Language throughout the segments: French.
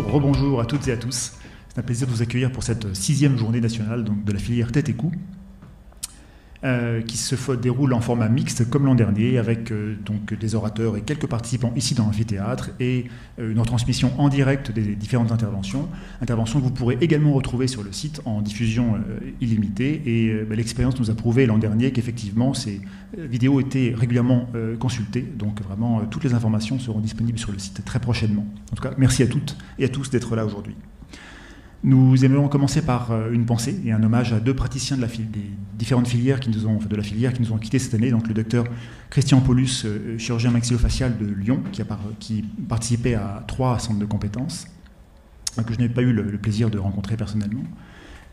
Rebonjour à toutes et à tous. C'est un plaisir de vous accueillir pour cette 6e journée nationale donc, de la filière tête et cou, qui se déroule en format mixte comme l'an dernier, avec donc, des orateurs et quelques participants ici dans l'amphithéâtre et une retransmission en direct des différentes interventions que vous pourrez également retrouver sur le site en diffusion illimitée. Et l'expérience nous a prouvé l'an dernier qu'effectivement ces vidéos étaient régulièrement consultées, donc vraiment toutes les informations seront disponibles sur le site très prochainement. En tout cas, merci à toutes et à tous d'être là aujourd'hui. Nous aimerions commencer par une pensée et un hommage à deux praticiens des différentes filières qui nous ont quittés cette année. Donc le docteur Christian Paulus, chirurgien maxillofacial de Lyon, qui participait à 3 centres de compétences, que je n'ai pas eu le plaisir de rencontrer personnellement.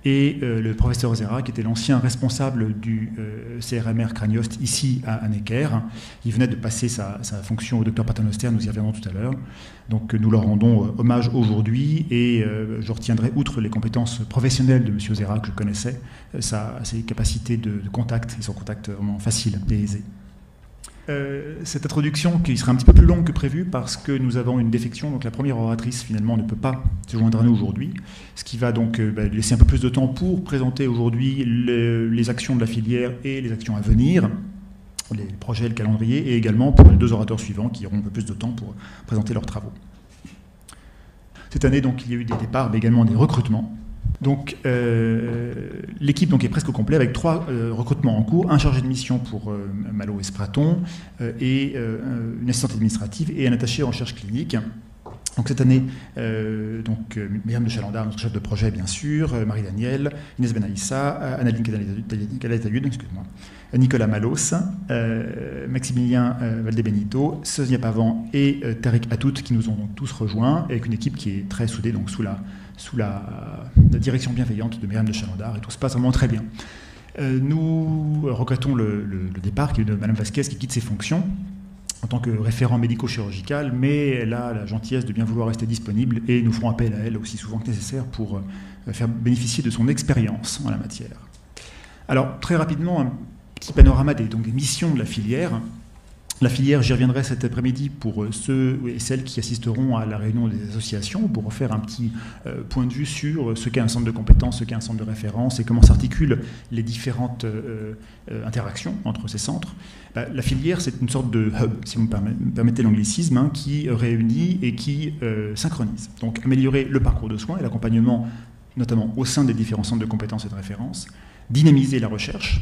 Et le professeur Zera, qui était l'ancien responsable du CRMR Craniost ici à Necker. Il venait de passer sa fonction au docteur Paternoster, nous y reviendrons tout à l'heure. Donc nous leur rendons hommage aujourd'hui et je retiendrai, outre les compétences professionnelles de M. Zera que je connaissais, ses capacités de contact et son contact vraiment facile et aisé. Cette introduction qui sera un petit peu plus longue que prévu parce que nous avons une défection, donc la première oratrice finalement ne peut pas se joindre à nous aujourd'hui, ce qui va donc laisser un peu plus de temps pour présenter aujourd'hui les actions de la filière et les actions à venir, les projets, le calendrier, et également pour les 2 orateurs suivants qui auront un peu plus de temps pour présenter leurs travaux. Cette année, donc, il y a eu des départs, mais également des recrutements. Donc, l'équipe est presque au complet avec 3 recrutements en cours, un chargé de mission pour Malo et Spraton et une assistante administrative et un attaché en recherche clinique. Donc cette année, Myriam de Chalandard, notre chef de projet bien sûr, Marie-Danielle, Inès Benaïssa, Annalyn Calatayud, Nicolas Malos, Maximilien Valdebenito, Sonia Pavan et Tariq Atout qui nous ont donc tous rejoints, avec une équipe qui est très soudée, donc sous la direction bienveillante de Myriam de Chalandard, et tout se passe vraiment très bien. Nous regrettons le départ de Mme Vasquez qui quitte ses fonctions en tant que référent médico-chirurgical, mais elle a la gentillesse de bien vouloir rester disponible et nous ferons appel à elle aussi souvent que nécessaire pour faire bénéficier de son expérience en la matière. Alors, très rapidement, un petit panorama des missions de la filière. La filière, j'y reviendrai cet après-midi pour ceux et celles qui assisteront à la réunion des associations, pour refaire un petit point de vue sur ce qu'est un centre de compétences, ce qu'est un centre de référence et comment s'articulent les différentes interactions entre ces centres. La filière, c'est une sorte de hub, si vous me permettez l'anglicisme, qui réunit et qui synchronise. Donc améliorer le parcours de soins et l'accompagnement, notamment au sein des différents centres de compétences et de référence, dynamiser la recherche,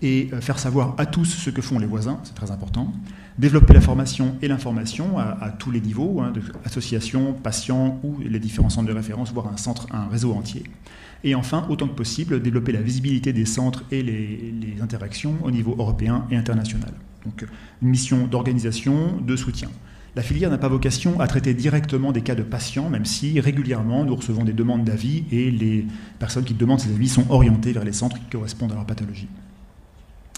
et faire savoir à tous ce que font les voisins, c'est très important, développer la formation et l'information à tous les niveaux, de associations, patients ou les différents centres de référence, voire un réseau entier. Et enfin, autant que possible, développer la visibilité des centres et les interactions au niveau européen et international. Donc une mission d'organisation, de soutien. La filière n'a pas vocation à traiter directement des cas de patients, même si régulièrement nous recevons des demandes d'avis et les personnes qui demandent ces avis sont orientées vers les centres qui correspondent à leur pathologie.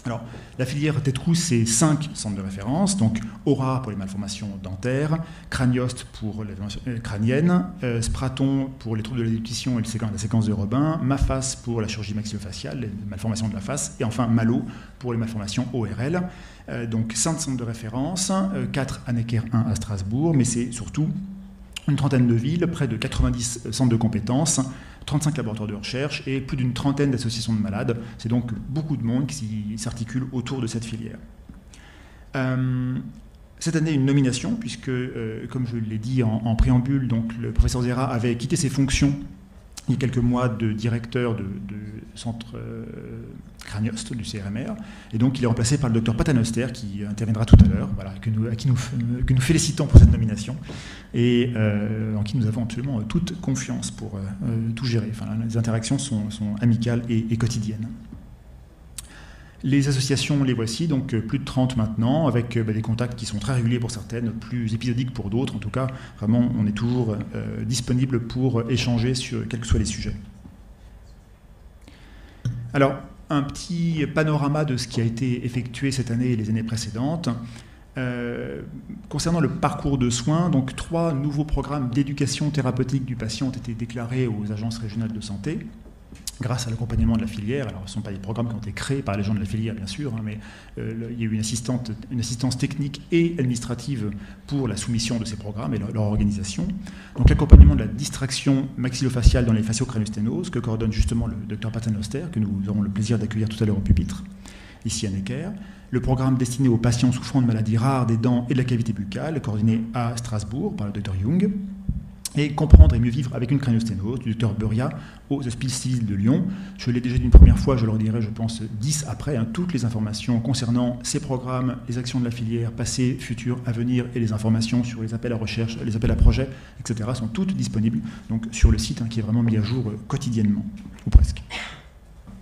Alors, la filière tête-cou, c'est 5 centres de référence, donc Aura pour les malformations dentaires, Craniost pour les malformations crâniennes, Spraton pour les troubles de la déglutition et la séquence de Robin, Mafas pour la chirurgie maxillofaciale, les malformations de la face, et enfin Malo pour les malformations ORL. Donc 5 centres de référence, 4 à Necker, 1 à Strasbourg, mais c'est surtout une trentaine de villes, près de 90 centres de compétences, 35 laboratoires de recherche et plus d'une trentaine d'associations de malades. C'est donc beaucoup de monde qui s'articule autour de cette filière. Cette année, une nomination, puisque, comme je l'ai dit en préambule, donc, le professeur Zera avait quitté ses fonctions il y a quelques mois de directeur de centre Craniost du CRMR, et donc il est remplacé par le docteur Paternoster qui interviendra tout à l'heure, voilà, que nous félicitons pour cette nomination et en qui nous avons absolument toute confiance pour tout gérer. Enfin, les interactions sont amicales et quotidiennes. Les associations, les voici, donc plus de 30 maintenant, avec des contacts qui sont très réguliers pour certaines, plus épisodiques pour d'autres. En tout cas, vraiment, on est toujours disponible pour échanger sur quels que soient les sujets. Alors, un petit panorama de ce qui a été effectué cette année et les années précédentes. Concernant le parcours de soins, donc 3 nouveaux programmes d'éducation thérapeutique du patient ont été déclarés aux agences régionales de santé. grâce à l'accompagnement de la filière. Alors, ce ne sont pas des programmes qui ont été créés par les gens de la filière, bien sûr, hein, mais il y a eu une assistance technique et administrative pour la soumission de ces programmes et leur organisation. Donc, l'accompagnement de la distraction maxillofaciale dans les fasciocrâniosténoses, que coordonne justement le Dr Paternoster, que nous aurons le plaisir d'accueillir tout à l'heure au pupitre, ici à Necker. Le programme destiné aux patients souffrant de maladies rares des dents et de la cavité buccale, coordonné à Strasbourg par le Dr Jung. Et comprendre et mieux vivre avec une crâniosténose du Dr Buria aux Hospices civils de Lyon. Je l'ai déjà dit une première fois, je leur dirai, je pense, 10 après, hein, toutes les informations concernant ces programmes, les actions de la filière, passées, futures, à venir, et les informations sur les appels à recherche, les appels à projets, etc., sont toutes disponibles donc, sur le site, hein, qui est vraiment mis à jour quotidiennement, ou presque.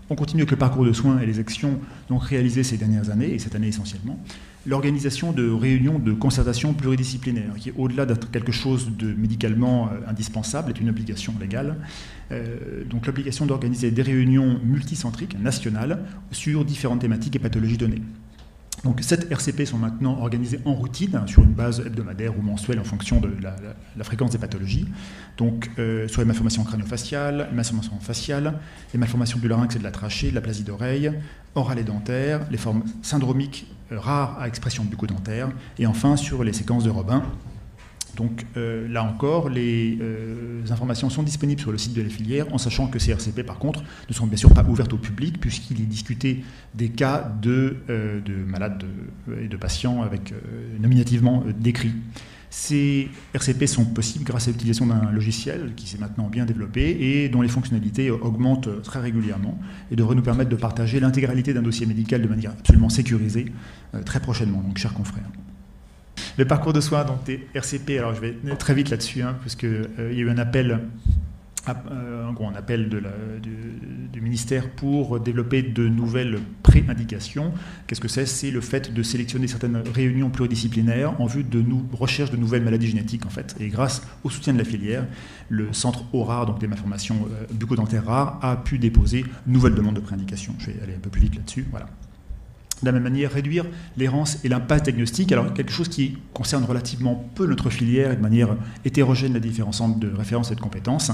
On continue avec le parcours de soins et les actions donc, réalisées ces dernières années, et cette année essentiellement. L'organisation de réunions de concertation pluridisciplinaire, qui, au-delà d'être quelque chose de médicalement indispensable, est une obligation légale. Donc l'obligation d'organiser des réunions multicentriques, nationales, sur différentes thématiques et pathologies données. Donc 7 RCP sont maintenant organisés en routine, hein, sur une base hebdomadaire ou mensuelle en fonction de la fréquence des pathologies. Donc sur les malformations crânio-faciales, les malformations faciales, les malformations du larynx et de la trachée, de la plasie d'oreille, orale et dentaire, les formes syndromiques rares à expression bucco-dentaire, et enfin sur les séquences de Robin. Donc là encore, les informations sont disponibles sur le site de la filière, en sachant que ces RCP, par contre, ne sont bien sûr pas ouvertes au public, puisqu'il est discuté des cas de malades et de patients avec nominativement décrits. Ces RCP sont possibles grâce à l'utilisation d'un logiciel qui s'est maintenant bien développé et dont les fonctionnalités augmentent très régulièrement et devraient nous permettre de partager l'intégralité d'un dossier médical de manière absolument sécurisée très prochainement, donc chers confrères. Le parcours de soins, donc des RCP, alors je vais très vite là-dessus, hein, parce qu'il y a eu un appel, un appel du ministère pour développer de nouvelles pré-indications. Qu'est-ce que c'est ? C'est le fait de sélectionner certaines réunions pluridisciplinaires en vue de recherche de nouvelles maladies génétiques, en fait. Et grâce au soutien de la filière, le centre ORAR, donc des malformations bucco-dentaires rares, a pu déposer une nouvelle demande de pré-indication. Je vais aller un peu plus vite là-dessus, voilà. De la même manière, réduire l'errance et l'impasse diagnostique, alors quelque chose qui concerne relativement peu notre filière et de manière hétérogène la différents centres de référence et de compétences.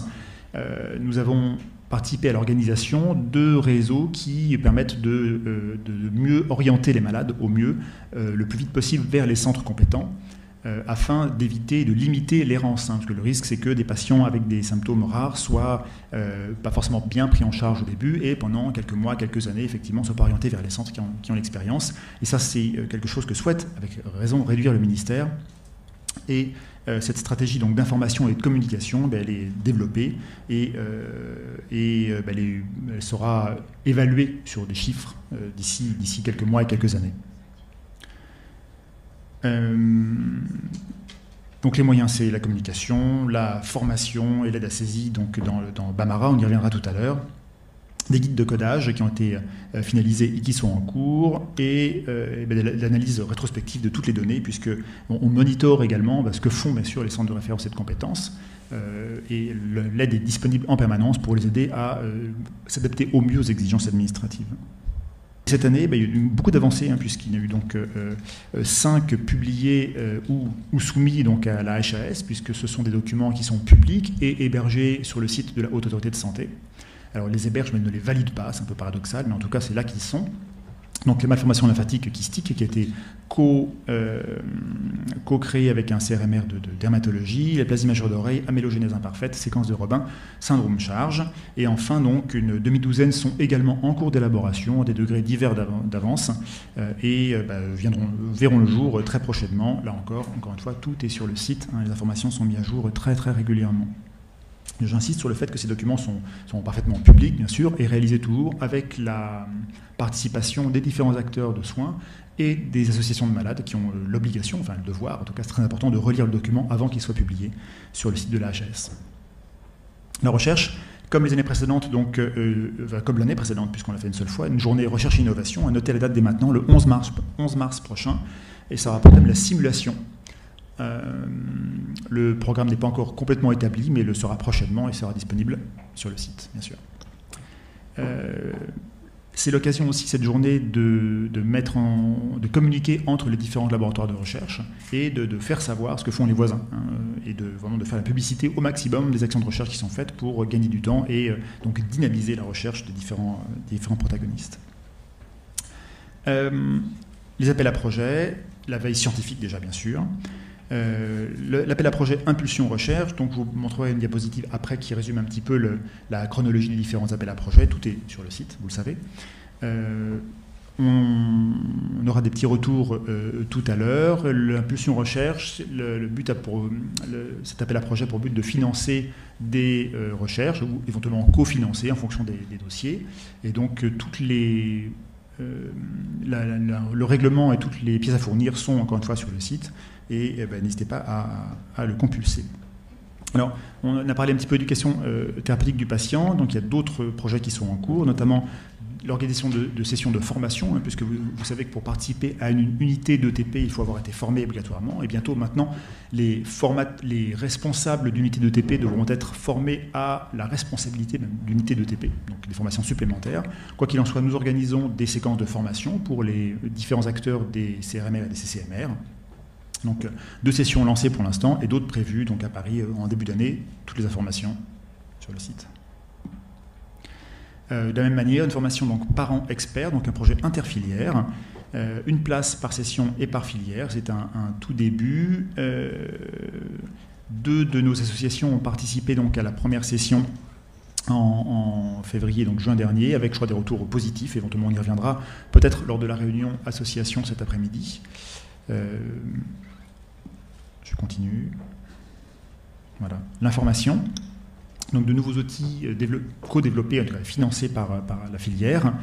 Nous avons participé à l'organisation de réseaux qui permettent de mieux orienter les malades au mieux, le plus vite possible vers les centres compétents, afin d'éviter et de limiter l'errance, hein, parce que le risque c'est que des patients avec des symptômes rares soient pas forcément bien pris en charge au début et pendant quelques mois, quelques années, effectivement, soient pas orientés vers les centres qui ont l'expérience. Et ça, c'est quelque chose que souhaite, avec raison, réduire le ministère. Et cette stratégie donc d'information et de communication, elle est développée et elle sera évaluée sur des chiffres d'ici quelques mois et quelques années. Donc les moyens, c'est la communication, la formation et l'aide à saisie, donc dans Bamara, on y reviendra tout à l'heure. Des guides de codage qui ont été finalisés et qui sont en cours, et l'analyse rétrospective de toutes les données, puisque on monitore également ce que font bien sûr les centres de référence et de compétences, et l'aide est disponible en permanence pour les aider à s'adapter au mieux aux exigences administratives. Cette année, il y a eu beaucoup d'avancées, hein, puisqu'il y a eu donc 5 publiés ou soumis donc, à la HAS, puisque ce sont des documents qui sont publics et hébergés sur le site de la Haute Autorité de Santé. Alors les héberge, mais ne les valide pas, c'est un peu paradoxal, mais en tout cas c'est là qu'ils sont. Donc les malformations lymphatiques kystiques qui a été co-créée avec un CRMR de dermatologie, la plasie majeure d'oreille, amélogénèse imparfaite, séquence de Robin, syndrome charge. Et enfin, donc, une demi-douzaine sont également en cours d'élaboration à des degrés divers d'avance et verront le jour très prochainement. Là encore une fois, tout est sur le site, hein, les informations sont mises à jour très très régulièrement. J'insiste sur le fait que ces documents sont parfaitement publics, bien sûr, et réalisés toujours avec la participation des différents acteurs de soins et des associations de malades qui ont l'obligation, enfin le devoir, en tout cas c'est très important, de relire le document avant qu'il soit publié sur le site de la HAS. La recherche, comme les années précédentes, donc, comme l'année précédente, puisqu'on l'a fait une seule fois, une journée recherche et innovation, à noter la date dès maintenant, le 11 mars prochain, et ça rapporte même la simulation. Le programme n'est pas encore complètement établi, mais le sera prochainement et sera disponible sur le site, bien sûr. C'est l'occasion aussi, cette journée, de communiquer entre les différents laboratoires de recherche et de faire savoir ce que font les voisins, hein, et vraiment de faire la publicité au maximum des actions de recherche qui sont faites pour gagner du temps et donc dynamiser la recherche des différents protagonistes. Les appels à projets, la veille scientifique déjà bien sûr, l'appel à projet Impulsion Recherche, donc je vous montrerai une diapositive après qui résume un petit peu la chronologie des différents appels à projets, tout est sur le site, vous le savez. On aura des petits retours tout à l'heure. L'impulsion recherche, le but cet appel à projet a pour but de financer des recherches ou éventuellement co-financer en fonction des dossiers. Et donc le règlement et toutes les pièces à fournir sont encore une fois sur le site. Et n'hésitez pas à le compulser. Alors, on a parlé un petit peu d'éducation thérapeutique du patient, donc il y a d'autres projets qui sont en cours, notamment l'organisation de sessions de formation, hein, puisque vous savez que pour participer à une unité d'ETP, il faut avoir été formé obligatoirement, et bientôt maintenant, les responsables d'unité d'ETP devront être formés à la responsabilité même d'unité d'ETP, donc des formations supplémentaires. Quoi qu'il en soit, nous organisons des séquences de formation pour les différents acteurs des CRMR et des CCMR. Donc 2 sessions lancées pour l'instant et d'autres prévues donc à Paris en début d'année. Toutes les informations sur le site. De la même manière, une formation donc parents experts, donc un projet interfilière, une place par session et par filière. C'est un tout début. 2 de nos associations ont participé donc à la première session en février, donc juin dernier, avec je crois des retours positifs. Éventuellement, on y reviendra peut-être lors de la réunion association cet après-midi. Je continue. Voilà. L'information. Donc de nouveaux outils co-développés, financés par la filière.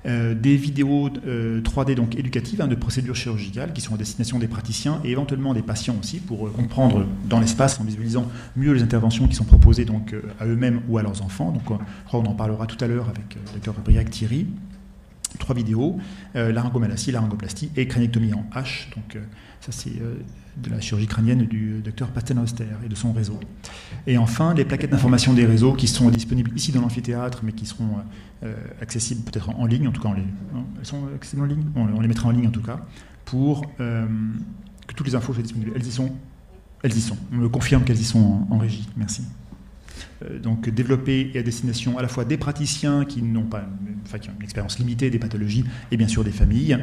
Des vidéos 3D donc éducatives, hein, de procédures chirurgicales qui sont à destination des praticiens et éventuellement des patients aussi pour comprendre dans l'espace en visualisant mieux les interventions qui sont proposées donc, à eux-mêmes ou à leurs enfants. Donc on en parlera tout à l'heure avec le docteur Briac-Thierry. 3 vidéos, laryngomalacie, laryngoplastie et crâniectomie en H. Donc ça c'est de la chirurgie crânienne du docteur Paternoster et de son réseau. Et enfin, les plaquettes d'information des réseaux qui sont disponibles ici dans l'amphithéâtre, mais qui seront accessibles peut-être en ligne, en tout cas elles sont accessibles en ligne, on les mettra en ligne en tout cas, pour que toutes les infos soient disponibles. Elles y sont. On me confirme qu'elles y sont en régie. Merci. Donc développé et à destination à la fois des praticiens qui ont une expérience limitée des pathologies et bien sûr des familles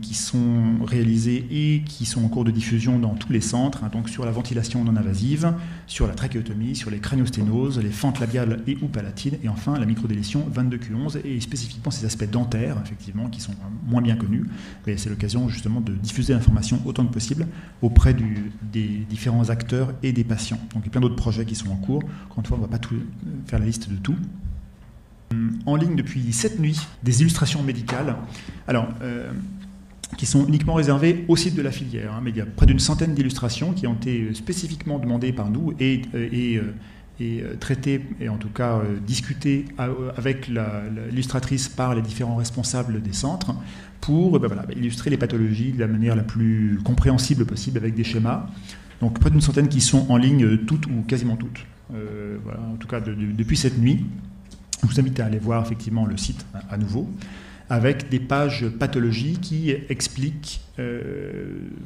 qui sont réalisées et qui sont en cours de diffusion dans tous les centres, hein, donc sur la ventilation non invasive, sur la trachéotomie, sur les craniosténoses, les fentes labiales et ou palatines et enfin la microdélétion 22q11 et spécifiquement ces aspects dentaires effectivement qui sont moins bien connus, mais c'est l'occasion justement de diffuser l'information autant que possible auprès des différents acteurs et des patients. Donc il y a plein d'autres projets qui sont en cours. Encore une fois, on ne va pas faire la liste de tout. En ligne depuis cette nuit, des illustrations médicales, alors, qui sont uniquement réservées au site de la filière. Hein, mais il y a près d'une centaine d'illustrations qui ont été spécifiquement demandées par nous et traitées, et en tout cas discutées avec l'illustratrice par les différents responsables des centres pour illustrer les pathologies de la manière la plus compréhensible possible avec des schémas. Donc près d'une centaine qui sont en ligne, toutes ou quasiment toutes. Voilà, en tout cas depuis cette nuit. Je vous invite à aller voir effectivement le site à nouveau, avec des pages pathologies qui expliquent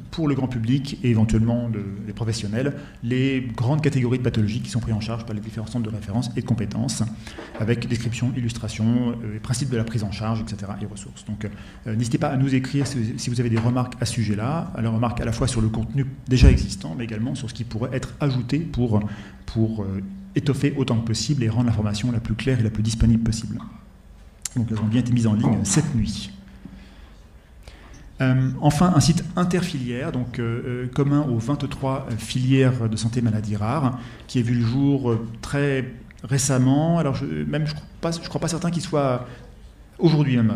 pour le grand public et éventuellement les professionnels les grandes catégories de pathologies qui sont prises en charge par les différents centres de référence et de compétences, avec description, illustration, principes de la prise en charge, etc. et ressources. Donc n'hésitez pas à nous écrire si vous avez des remarques à ce sujet-là, à la remarque à la fois sur le contenu déjà existant, mais également sur ce qui pourrait être ajouté pour étoffer autant que possible et rendre l'information la plus claire et la plus disponible possible. Donc elles ont bien été mises en ligne cette nuit. Enfin, un site interfilière, donc commun aux 23 filières de santé maladies rares, qui a vu le jour très récemment. Alors je crois pas certain qu'il soit aujourd'hui même.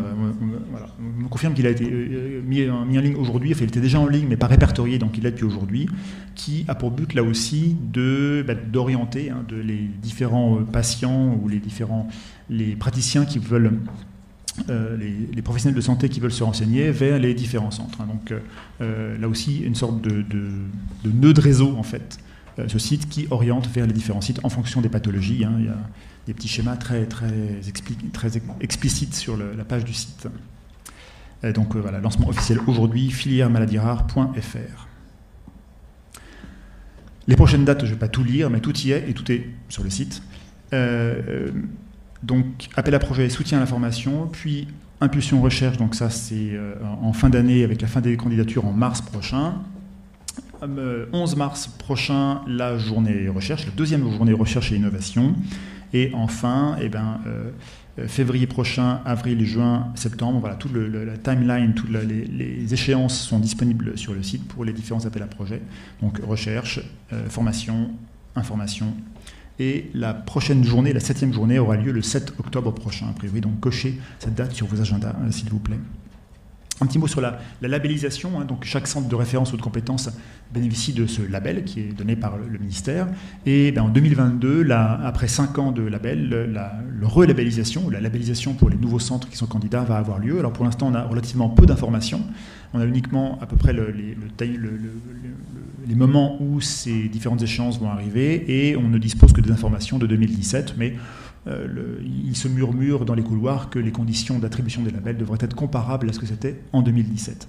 Voilà. On me confirme qu'il a été mis en ligne aujourd'hui. Enfin, il était déjà en ligne, mais pas répertorié, donc il l'est depuis aujourd'hui. Qui a pour but là aussi d'orienter les différents patients ou les praticiens qui veulent. Les professionnels de santé qui veulent se renseigner vers les différents centres. Donc là aussi, une sorte de nœud de réseau en fait ce site qui oriente vers les différents sites en fonction des pathologies. Hein. Il y a des petits schémas très explicites sur la page du site. Et donc voilà, lancement officiel aujourd'hui, filièremaladiesrares.fr. Les prochaines dates, je ne vais pas tout lire, mais tout y est et tout est sur le site. Donc appel à projet, soutien à la formation, puis impulsion recherche, donc ça c'est en fin d'année avec la fin des candidatures en mars prochain. 11 mars prochain, la journée recherche, la deuxième journée recherche et innovation. Et enfin, février prochain, avril, juin, septembre, voilà, toute la timeline, toutes les échéances sont disponibles sur le site pour les différents appels à projets. Donc recherche, formation, information. Et la prochaine journée, la 7e journée, aura lieu le 7 octobre prochain, a priori. Donc cochez cette date sur vos agendas, s'il vous plaît. Un petit mot sur la labellisation. Hein. Donc, chaque centre de référence ou de compétences bénéficie de ce label qui est donné par le ministère. Et en 2022, après 5 ans de label, la relabellisation, ou la labellisation pour les nouveaux centres qui sont candidats va avoir lieu. Alors pour l'instant, on a relativement peu d'informations. On a uniquement à peu près les moments où ces différentes échéances vont arriver et on ne dispose que des informations de 2017, mais il se murmure dans les couloirs que les conditions d'attribution des labels devraient être comparables à ce que c'était en 2017.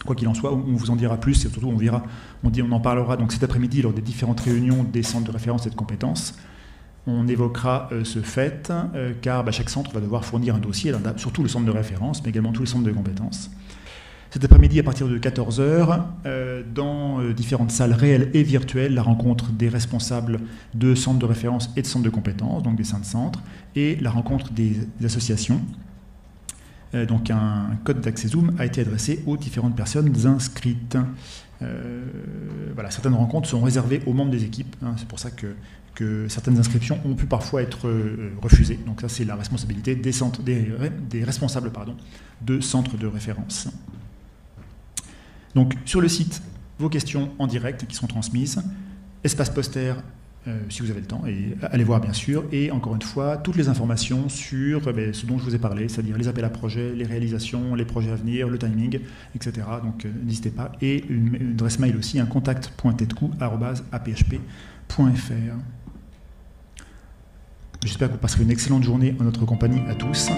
Quoi qu'il en soit, on vous en dira plus et surtout on en parlera donc cet après-midi lors des différentes réunions des centres de référence et de compétences. On évoquera ce fait car chaque centre va devoir fournir un dossier, surtout le centre de référence, mais également tous les centres de compétences. Cet après-midi, à partir de 14h, dans différentes salles réelles et virtuelles, la rencontre des responsables de centres de référence et de centres de compétences, donc des centres centres, et la rencontre des associations. Donc un code d'accès Zoom a été adressé aux différentes personnes inscrites. Voilà, certaines rencontres sont réservées aux membres des équipes. Hein, c'est pour ça que certaines inscriptions ont pu parfois être refusées. Donc ça, c'est la responsabilité des responsables de centres de référence. Donc sur le site, vos questions en direct qui sont transmises, espace poster si vous avez le temps, et allez voir bien sûr, et encore une fois, toutes les informations sur ce dont je vous ai parlé, c'est-à-dire les appels à projets, les réalisations, les projets à venir, le timing, etc. Donc n'hésitez pas, et une adresse mail aussi, un contact.tetcou@aphp.fr. J'espère que vous passerez une excellente journée en notre compagnie à tous.